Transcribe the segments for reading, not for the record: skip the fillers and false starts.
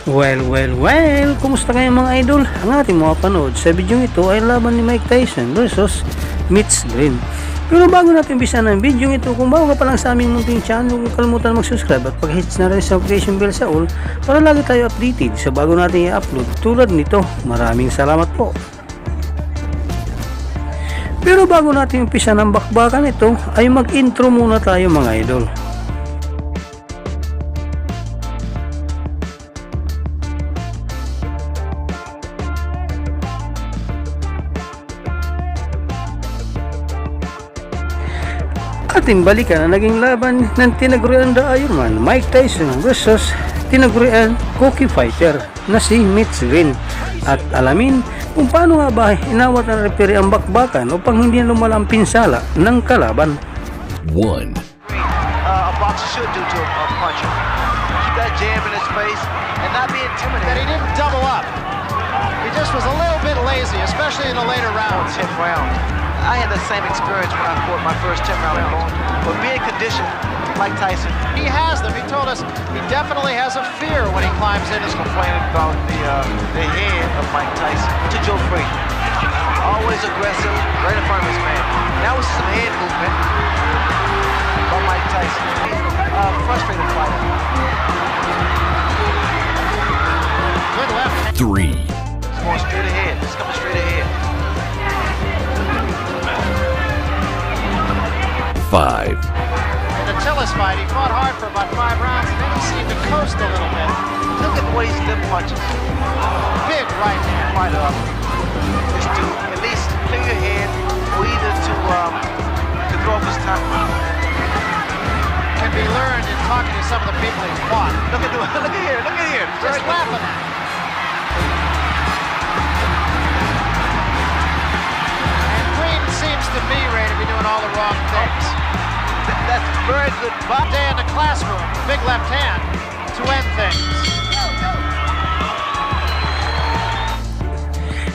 Well, kumusta kayo mga idol? Ang ating mga panood sa video ito ay laban ni Mike Tyson versus Mitch Green. Pero bago natin umpisa ng video ito, kung bago ka pa lang sa aming munting channel, huwag kalimutan mag-subscribe at pag-hit na rin sa notification bell sa all para lagi tayo updated sa bago natin i-upload tulad nito. Maraming salamat po. Pero bago natin umpisa ng bakbakan ito, ay mag-intro muna tayo mga idol. Ating balikan ang naging laban ng tinagurian the Ironman Mike Tyson versus tinagurian Cookie Fighter na si Mitch Green, at alamin kung paano nga ba inawat ng referee ang bakbakan upang hindi lumala ang pinsala ng kalaban. 1. A boxer should do to a puncher. Keep that jam in his face and not be intimidated. That he didn't double up. He just was a little bit lazy, especially in the later rounds. 10th round. I had the same experience when I fought my first 10 round opponent. But being conditioned, Mike Tyson, He has them. He told us he definitely has a fear when he climbs in. is complaining about the head of Mike Tyson to Joe Frazier. Always aggressive, right in front of his man. Now we see some head movement by Mike Tyson. Frustrated fighter. Good left. 3. 3. He's going straight ahead. He's coming straight ahead. 5. In the Tillis fight, he fought hard for about 5 rounds, and then he seemed to coast a little bit. Look at the way he's dip punches. Big right hand. Fighter up is to at least clear your head, or either to throw off his time. Can be learned in talking to some of the people he fought. Look at here, look at here. Just laughing at him. And Green seems to me, Ray, to be doing all the wrong things. That's very good. Bob Day in the classroom, big left hand to end things.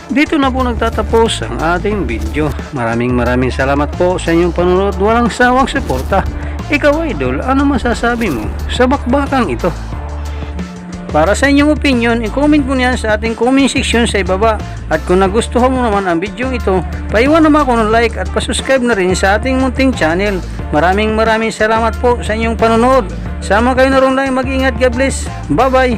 Dito na po nagtatapos ang ating video. Maraming salamat po sa inyong panonood. Walang sawang suporta. Ikaw idol, ano masasabi mo sa bakbakang ito? Para sa inyong opinion, i-comment mo niyan sa ating comment section sa ibaba. At kung nagustuhan mo naman ang video ito, paiwan naman ako ng like at pasubscribe na rin sa ating munting channel. Maraming salamat po sa inyong panonood. Sama kayo na rin lang, mag-ingat, God bless. Bye bye.